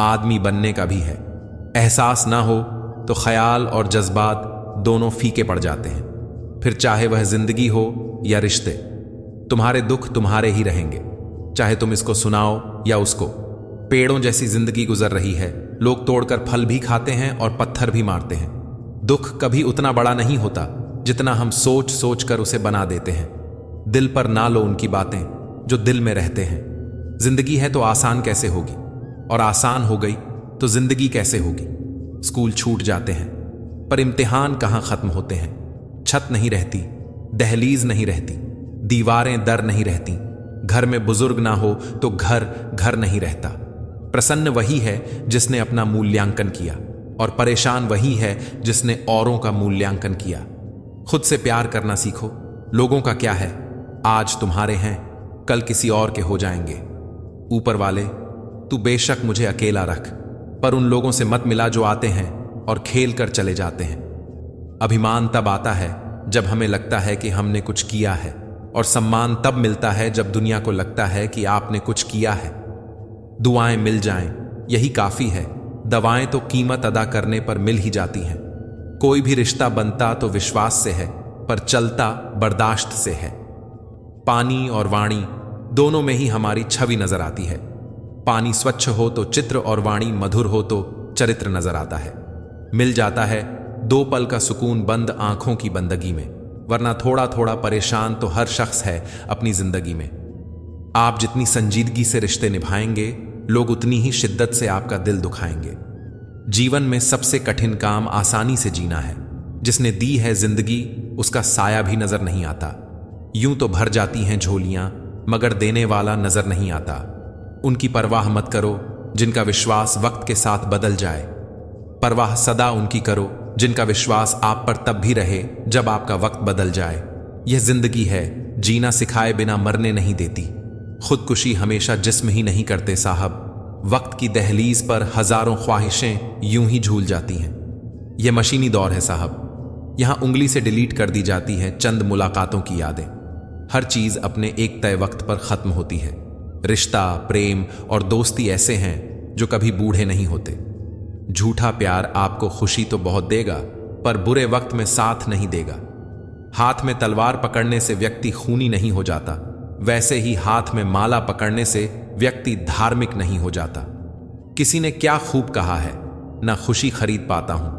आदमी बनने का भी है। एहसास ना हो तो ख्याल और जज्बात दोनों फीके पड़ जाते हैं। फिर चाहे वह जिंदगी हो या रिश्ते, तुम्हारे दुख तुम्हारे ही रहेंगे, चाहे तुम इसको सुनाओ या उसको। पेड़ों जैसी जिंदगी गुजर रही है, लोग तोड़कर फल भी खाते हैं और पत्थर भी मारते हैं। दुख कभी उतना बड़ा नहीं होता जितना हम सोच सोच कर उसे बना देते हैं। दिल पर ना लो उनकी बातें जो दिल में रहते हैं। जिंदगी है तो आसान कैसे होगी, और आसान हो गई तो जिंदगी कैसे होगी। स्कूल छूट जाते हैं, पर इम्तिहान कहाँ खत्म होते हैं। छत नहीं रहती, दहलीज नहीं रहती, दीवारें दर नहीं रहती। घर में बुजुर्ग ना हो तो घर घर नहीं रहता। प्रसन्न वही है जिसने अपना मूल्यांकन किया, और परेशान वही है जिसने औरों का मूल्यांकन किया। खुद से प्यार करना सीखो। लोगों का क्या है, आज तुम्हारे हैं, कल किसी और के हो जाएंगे। ऊपर वाले, तू बेशक मुझे अकेला रख, पर उन लोगों से मत मिला जो आते हैं और खेल कर चले जाते हैं। अभिमान तब आता है जब हमें लगता है कि हमने कुछ किया है, और सम्मान तब मिलता है जब दुनिया को लगता है कि आपने कुछ किया है। दुआएं मिल जाएं, यही काफी है। दवाएं तो कीमत अदा करने पर मिल ही जाती हैं। कोई भी रिश्ता बनता तो विश्वास से है, पर चलता बर्दाश्त से है। पानी और वाणी दोनों में ही हमारी छवि नजर आती है। पानी स्वच्छ हो तो चित्र, और वाणी मधुर हो तो चरित्र नजर आता है। मिल जाता है 2 पल का सुकून बंद आंखों की बंदगी में, वरना थोड़ा थोड़ा परेशान तो हर शख्स है अपनी जिंदगी में। आप जितनी संजीदगी से रिश्ते निभाएंगे, लोग उतनी ही शिद्दत से आपका दिल दुखाएंगे। जीवन में सबसे कठिन काम आसानी से जीना है। जिसने दी है जिंदगी, उसका साया भी नजर नहीं आता। यूं तो भर जाती हैं झोलियां, मगर देने वाला नजर नहीं आता। उनकी परवाह मत करो जिनका विश्वास वक्त के साथ बदल जाए। परवाह सदा उनकी करो जिनका विश्वास आप पर तब भी रहे जब आपका वक्त बदल जाए। यह जिंदगी है, जीना सिखाए बिना मरने नहीं देती। खुदकुशी हमेशा जिस्म ही नहीं करते साहब। वक्त की दहलीज पर हजारों ख्वाहिशें यूं ही झूल जाती हैं। यह मशीनी दौर है साहब, यहां उंगली से डिलीट कर दी जाती है चंद मुलाकातों की यादें। हर चीज अपने एक तय वक्त पर खत्म होती है। रिश्ता, प्रेम और दोस्ती ऐसे हैं जो कभी बूढ़े नहीं होते। झूठा प्यार आपको खुशी तो बहुत देगा, पर बुरे वक्त में साथ नहीं देगा। हाथ में तलवार पकड़ने से व्यक्ति खूनी नहीं हो जाता, वैसे ही हाथ में माला पकड़ने से व्यक्ति धार्मिक नहीं हो जाता। किसी ने क्या खूब कहा है, न खुशी खरीद पाता हूं,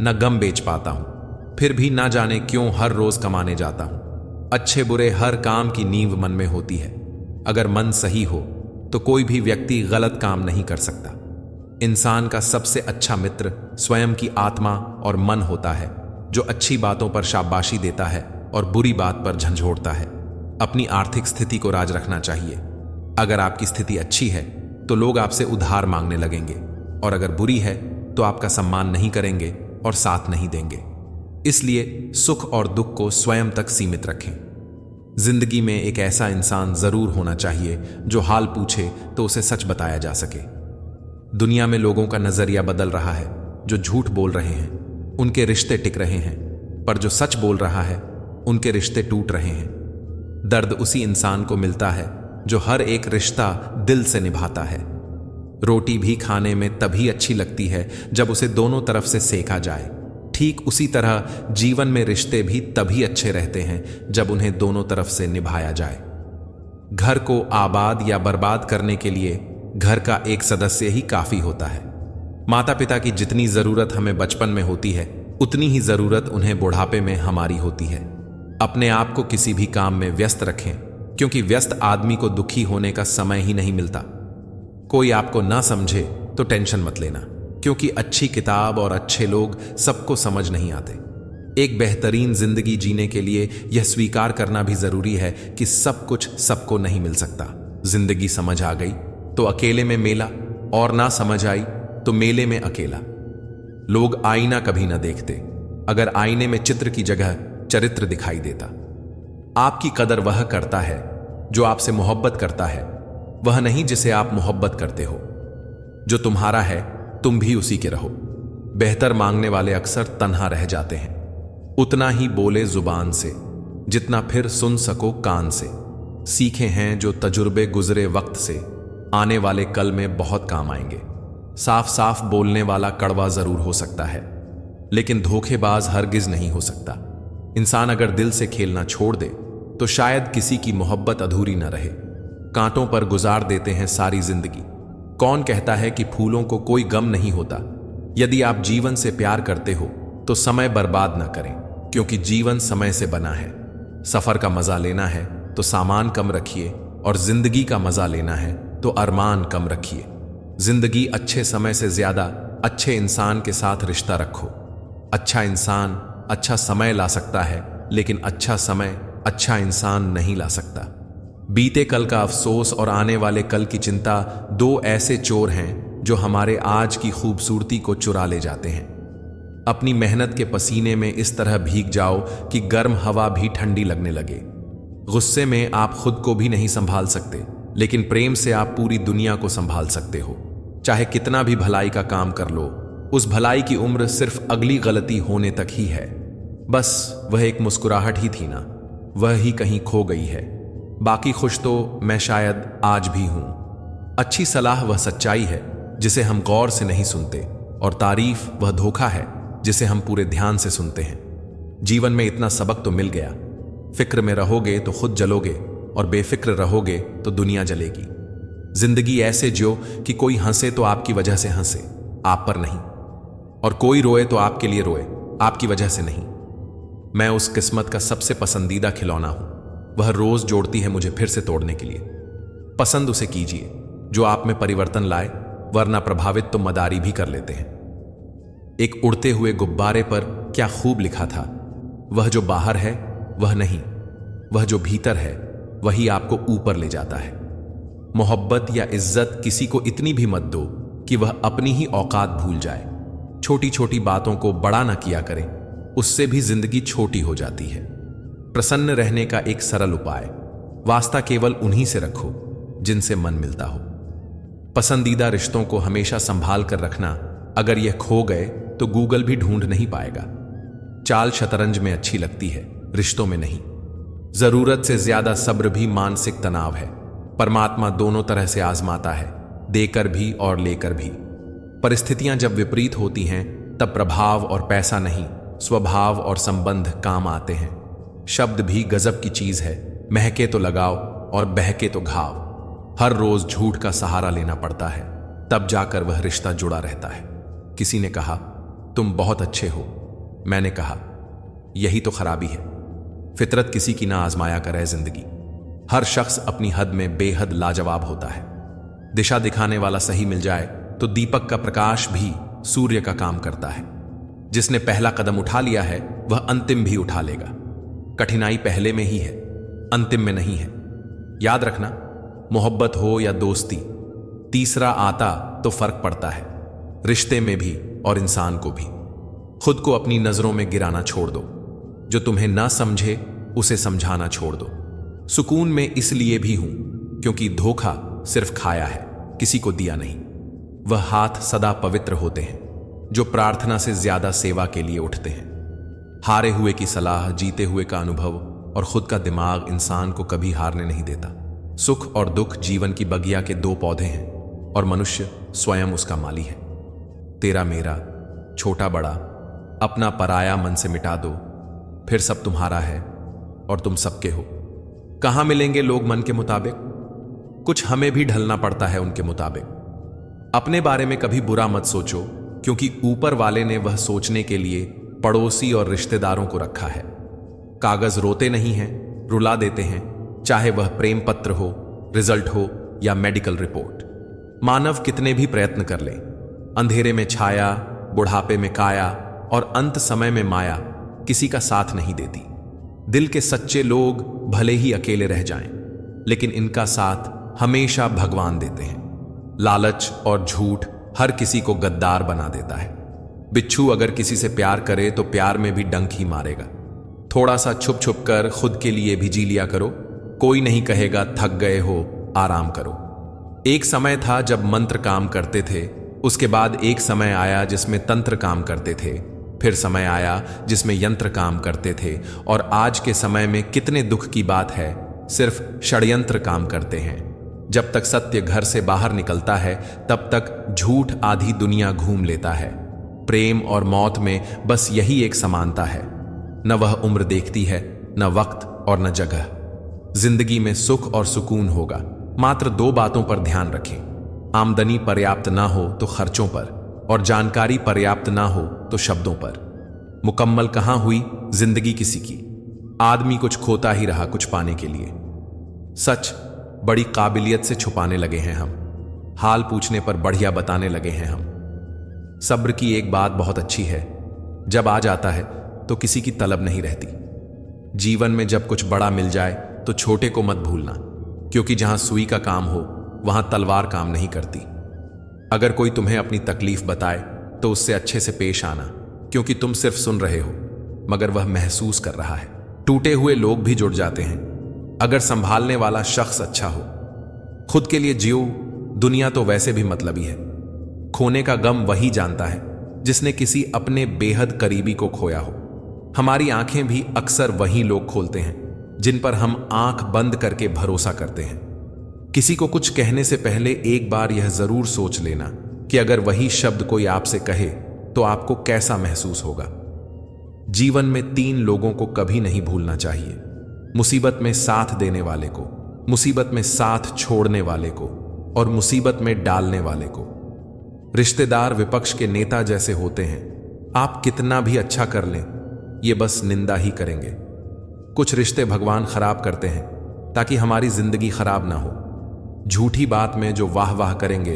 न गम बेच पाता हूं, फिर भी ना जाने क्यों हर रोज कमाने जाता हूं। अच्छे बुरे हर काम की नींव मन में होती है। अगर मन सही हो तो कोई भी व्यक्ति गलत काम नहीं कर सकता। इंसान का सबसे अच्छा मित्र स्वयं की आत्मा और मन होता है, जो अच्छी बातों पर शाबाशी देता है और बुरी बात पर झंझोड़ता है। अपनी आर्थिक स्थिति को राज रखना चाहिए। अगर आपकी स्थिति अच्छी है तो लोग आपसे उधार मांगने लगेंगे, और अगर बुरी है तो आपका सम्मान नहीं करेंगे और साथ नहीं देंगे। इसलिए सुख और दुख को स्वयं तक सीमित रखें। जिंदगी में एक ऐसा इंसान जरूर होना चाहिए जो हाल पूछे तो उसे सच बताया जा सके। दुनिया में लोगों का नजरिया बदल रहा है। जो झूठ बोल रहे हैं उनके रिश्ते टिक रहे हैं, पर जो सच बोल रहा है उनके रिश्ते टूट रहे हैं। दर्द उसी इंसान को मिलता है जो हर एक रिश्ता दिल से निभाता है। रोटी भी खाने में तभी अच्छी लगती है जब उसे दोनों तरफ से सेका जाए। ठीक उसी तरह जीवन में रिश्ते भी तभी अच्छे रहते हैं जब उन्हें दोनों तरफ से निभाया जाए। घर को आबाद या बर्बाद करने के लिए घर का एक सदस्य ही काफी होता है। माता पिता की जितनी जरूरत हमें बचपन में होती है, उतनी ही जरूरत उन्हें बुढ़ापे में हमारी होती है। अपने आप को किसी भी काम में व्यस्त रखें, क्योंकि व्यस्त आदमी को दुखी होने का समय ही नहीं मिलता। कोई आपको ना समझे तो टेंशन मत लेना, क्योंकि अच्छी किताब और अच्छे लोग सबको समझ नहीं आते। एक बेहतरीन जिंदगी जीने के लिए यह स्वीकार करना भी जरूरी है कि सब कुछ सबको नहीं मिल सकता। जिंदगी समझ आ गई तो अकेले में मेला, और ना समझ आई तो मेले में अकेला। लोग आईना कभी ना देखते, अगर आईने में चित्र की जगह चरित्र दिखाई देता। आपकी कदर वह करता है जो आपसे मोहब्बत करता है, वह नहीं जिसे आप मोहब्बत करते हो। जो तुम्हारा है तुम भी उसी के रहो। बेहतर मांगने वाले अक्सर तन्हा रह जाते हैं। उतना ही बोले जुबान से जितना फिर सुन सको कान से। सीखे हैं जो तजुर्बे गुजरे वक्त से, आने वाले कल में बहुत काम आएंगे। साफ साफ बोलने वाला कड़वा जरूर हो सकता है, लेकिन धोखेबाज हरगिज नहीं हो सकता। इंसान अगर दिल से खेलना छोड़ दे तो शायद किसी की मोहब्बत अधूरी न रहे। कांटों पर गुजार देते हैं सारी जिंदगी। कौन कहता है कि फूलों को कोई गम नहीं होता। यदि आप जीवन से प्यार करते हो तो समय बर्बाद ना करें, क्योंकि जीवन समय से बना है। सफर का मजा लेना है तो सामान कम रखिए, और जिंदगी का मजा लेना है तो अरमान कम रखिए। जिंदगी अच्छे समय से ज्यादा अच्छे इंसान के साथ रिश्ता रखो। अच्छा इंसान अच्छा समय ला सकता है, लेकिन अच्छा समय अच्छा इंसान नहीं ला सकता। बीते कल का अफसोस और आने वाले कल की चिंता दो ऐसे चोर हैं जो हमारे आज की खूबसूरती को चुरा ले जाते हैं। अपनी मेहनत के पसीने में इस तरह भीग जाओ कि गर्म हवा भी ठंडी लगने लगे। गुस्से में आप खुद को भी नहीं संभाल सकते, लेकिन प्रेम से आप पूरी दुनिया को संभाल सकते हो। चाहे कितना भी भलाई का काम कर लो, उस भलाई की उम्र सिर्फ अगली गलती होने तक ही है। बस वह एक मुस्कुराहट ही थी ना, वह ही कहीं खो गई है। बाकी खुश तो मैं शायद आज भी हूं। अच्छी सलाह वह सच्चाई है जिसे हम गौर से नहीं सुनते, और तारीफ वह धोखा है जिसे हम पूरे ध्यान से सुनते हैं। जीवन में इतना सबक तो मिल गया। फिक्र में रहोगे तो खुद जलोगे, और बेफिक्र रहोगे तो दुनिया जलेगी। जिंदगी ऐसे जियो कि कोई हंसे तो आपकी वजह से हंसे, आप पर नहीं, और कोई रोए तो आपके लिए रोए, आपकी वजह से नहीं। मैं उस किस्मत का सबसे पसंदीदा खिलौना हूं। वह रोज जोड़ती है मुझे फिर से तोड़ने के लिए। पसंद उसे कीजिए जो आप में परिवर्तन लाए, वरना प्रभावित तो मदारी भी कर लेते हैं। एक उड़ते हुए गुब्बारे पर क्या खूब लिखा था, वह जो बाहर है वह नहीं, वह जो भीतर है वही आपको ऊपर ले जाता है। मोहब्बत या इज्जत किसी को इतनी भी मत दो कि वह अपनी ही औकात भूल जाए। छोटी छोटी बातों को बड़ा ना किया करें, उससे भी जिंदगी छोटी हो जाती है। प्रसन्न रहने का एक सरल उपाय, वास्ता केवल उन्हीं से रखो जिनसे मन मिलता हो। पसंदीदा रिश्तों को हमेशा संभाल कर रखना, अगर यह खो गए तो गूगल भी ढूंढ नहीं पाएगा। चाल शतरंज में अच्छी लगती है, रिश्तों में नहीं। जरूरत से ज्यादा सब्र भी मानसिक तनाव है। परमात्मा दोनों तरह से आजमाता है, देकर भी और लेकर भी। परिस्थितियां जब विपरीत होती हैं तब प्रभाव और पैसा नहीं, स्वभाव और संबंध काम आते हैं। शब्द भी गजब की चीज है, महके तो लगाओ और बहके तो घाव। हर रोज झूठ का सहारा लेना पड़ता है, तब जाकर वह रिश्ता जुड़ा रहता है। किसी ने कहा तुम बहुत अच्छे हो, मैंने कहा यही तो खराबी है। फितरत किसी की ना आजमाया करे जिंदगी। हर शख्स अपनी हद में बेहद लाजवाब होता है। दिशा दिखाने वाला सही मिल जाए तो दीपक का प्रकाश भी सूर्य का काम करता है। जिसने पहला कदम उठा लिया है वह अंतिम भी उठा लेगा। कठिनाई पहले में ही है, अंतिम में नहीं है। याद रखना, मोहब्बत हो या दोस्ती, तीसरा आता तो फर्क पड़ता है, रिश्ते में भी और इंसान को भी। खुद को अपनी नजरों में गिराना छोड़ दो। जो तुम्हें ना समझे उसे समझाना छोड़ दो। सुकून में इसलिए भी हूं क्योंकि धोखा सिर्फ खाया है, किसी को दिया नहीं। वह हाथ सदा पवित्र होते हैं जो प्रार्थना से ज्यादा सेवा के लिए उठते हैं। हारे हुए की सलाह, जीते हुए का अनुभव और खुद का दिमाग इंसान को कभी हारने नहीं देता। सुख और दुख जीवन की बगिया के दो पौधे हैं और मनुष्य स्वयं उसका माली है। तेरा मेरा, छोटा बड़ा, अपना पराया मन से मिटा दो, फिर सब तुम्हारा है और तुम सबके हो। कहां मिलेंगे लोग मन के मुताबिक? कुछ हमें भी ढलना पड़ता है उनके मुताबिक। अपने बारे में कभी बुरा मत सोचो क्योंकि ऊपर वाले ने वह सोचने के लिए पड़ोसी और रिश्तेदारों को रखा है। कागज रोते नहीं हैं, रुला देते हैं, चाहे वह प्रेम पत्र हो, रिजल्ट हो या मेडिकल रिपोर्ट। मानव कितने भी प्रयत्न कर ले, अंधेरे में छाया, बुढ़ापे में काया और अंत समय में माया किसी का साथ नहीं देती। दिल के सच्चे लोग भले ही अकेले रह जाएं, लेकिन इनका साथ हमेशा भगवान देते हैं। लालच और झूठ हर किसी को गद्दार बना देता है। बिच्छू अगर किसी से प्यार करे तो प्यार में भी डंक ही मारेगा। थोड़ा सा छुप छुप कर खुद के लिए भी जी लिया करो। कोई नहीं कहेगा थक गए हो, आराम करो। एक समय था जब मंत्र काम करते थे, उसके बाद एक समय आया जिसमें तंत्र काम करते थे, फिर समय आया जिसमें यंत्र काम करते थे, और आज के समय में कितने दुख की बात है, सिर्फ षड्यंत्र काम करते हैं। जब तक सत्य घर से बाहर निकलता है तब तक झूठ आधी दुनिया घूम लेता है। प्रेम और मौत में बस यही एक समानता है, न वह उम्र देखती है, न वक्त और न जगह। जिंदगी में सुख और सुकून होगा, मात्र दो बातों पर ध्यान रखें। आमदनी पर्याप्त ना हो तो खर्चों पर, और जानकारी पर्याप्त ना हो तो शब्दों पर। मुकम्मल कहां हुई जिंदगी किसी की, आदमी कुछ खोता ही रहा कुछ पाने के लिए। सच बड़ी काबिलियत से छुपाने लगे हैं हम, हाल पूछने पर बढ़िया बताने लगे हैं हम। सब्र की एक बात बहुत अच्छी है, जब आ जाता है तो किसी की तलब नहीं रहती। जीवन में जब कुछ बड़ा मिल जाए तो छोटे को मत भूलना, क्योंकि जहां सुई का काम हो वहां तलवार काम नहीं करती। अगर कोई तुम्हें अपनी तकलीफ बताए तो उससे अच्छे से पेश आना, क्योंकि तुम सिर्फ सुन रहे हो मगर वह महसूस कर रहा है। टूटे हुए लोग भी जुड़ जाते हैं अगर संभालने वाला शख्स अच्छा हो। खुद के लिए जियो, दुनिया तो वैसे भी मतलबी है। खोने का गम वही जानता है जिसने किसी अपने बेहद करीबी को खोया हो। हमारी आंखें भी अक्सर वही लोग खोलते हैं जिन पर हम आंख बंद करके भरोसा करते हैं। किसी को कुछ कहने से पहले एक बार यह जरूर सोच लेना कि अगर वही शब्द कोई आपसे कहे तो आपको कैसा महसूस होगा। जीवन में 3 लोगों को कभी नहीं भूलना चाहिए: मुसीबत में साथ देने वाले को, मुसीबत में साथ छोड़ने वाले को, और मुसीबत में डालने वाले को। रिश्तेदार विपक्ष के नेता जैसे होते हैं, आप कितना भी अच्छा कर लें ये बस निंदा ही करेंगे। कुछ रिश्ते भगवान खराब करते हैं ताकि हमारी जिंदगी खराब ना हो। झूठी बात में जो वाह वाह करेंगे,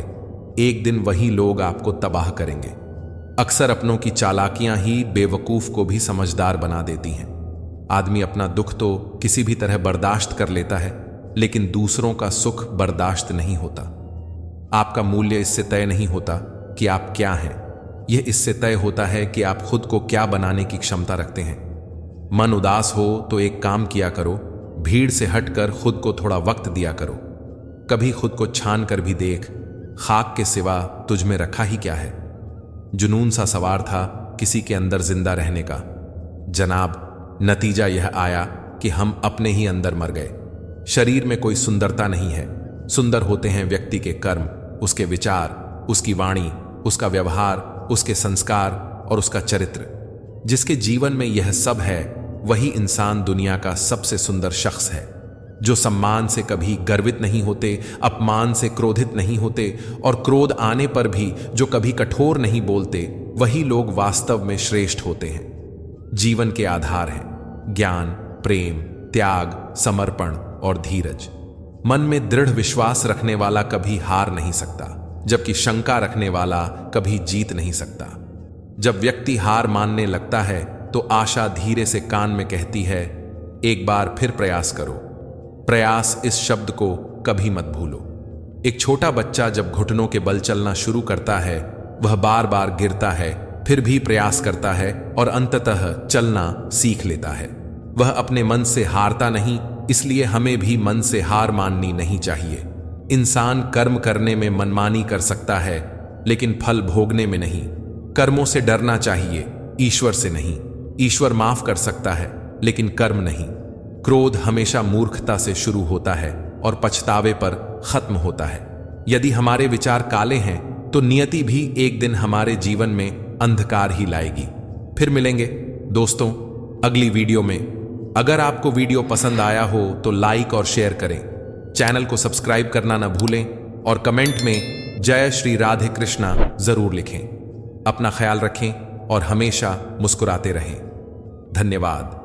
एक दिन वही लोग आपको तबाह करेंगे। अक्सर अपनों की चालाकियां ही बेवकूफ को भी समझदार बना देती हैं। आदमी अपना दुख तो किसी भी तरह बर्दाश्त कर लेता है, लेकिन दूसरों का सुख बर्दाश्त नहीं होता। आपका मूल्य इससे तय नहीं होता कि आप क्या हैं, यह इससे तय होता है कि आप खुद को क्या बनाने की क्षमता रखते हैं। मन उदास हो तो एक काम किया करो, भीड़ से हटकर खुद को थोड़ा वक्त दिया करो। कभी खुद को छान कर भी देख, खाक के सिवा तुझ में रखा ही क्या है। जुनून सा सवार था किसी के अंदर जिंदा रहने का, जनाब नतीजा यह आया कि हम अपने ही अंदर मर गए। शरीर में कोई सुंदरता नहीं है, सुंदर होते हैं व्यक्ति के कर्म, उसके विचार, उसकी वाणी, उसका व्यवहार, उसके संस्कार और उसका चरित्र। जिसके जीवन में यह सब है वही इंसान दुनिया का सबसे सुंदर शख्स है। जो सम्मान से कभी गर्वित नहीं होते, अपमान से क्रोधित नहीं होते, और क्रोध आने पर भी जो कभी कठोर नहीं बोलते, वही लोग वास्तव में श्रेष्ठ होते हैं। जीवन के आधार हैं ज्ञान, प्रेम, त्याग, समर्पण और धीरज। मन में दृढ़ विश्वास रखने वाला कभी हार नहीं सकता। जबकि शंका रखने वाला कभी जीत नहीं सकता। जब व्यक्ति हार मानने लगता है तो आशा धीरे से कान में कहती है, एक बार फिर प्रयास करो। प्रयास इस शब्द को कभी मत भूलो। एक छोटा बच्चा जब घुटनों के बल चलना शुरू करता है, वह बार बार गिरता है, फिर भी प्रयास करता है और अंततः चलना सीख लेता है। वह अपने मन से हारता नहीं, इसलिए हमें भी मन से हार माननी नहीं चाहिए। इंसान कर्म करने में मनमानी कर सकता है, लेकिन फल भोगने में नहीं। कर्मों से डरना चाहिए, ईश्वर से नहीं। ईश्वर माफ कर सकता है, लेकिन कर्म नहीं। क्रोध हमेशा मूर्खता से शुरू होता है और पछतावे पर खत्म होता है। यदि हमारे विचार काले हैं तो नियति भी एक दिन हमारे जीवन में अंधकार ही लाएगी। फिर मिलेंगे दोस्तों अगली वीडियो में। अगर आपको वीडियो पसंद आया हो तो लाइक और शेयर करें। चैनल को सब्सक्राइब करना ना भूलें और कमेंट में जय श्री राधे कृष्णा जरूर लिखें। अपना ख्याल रखें और हमेशा मुस्कुराते रहें। धन्यवाद।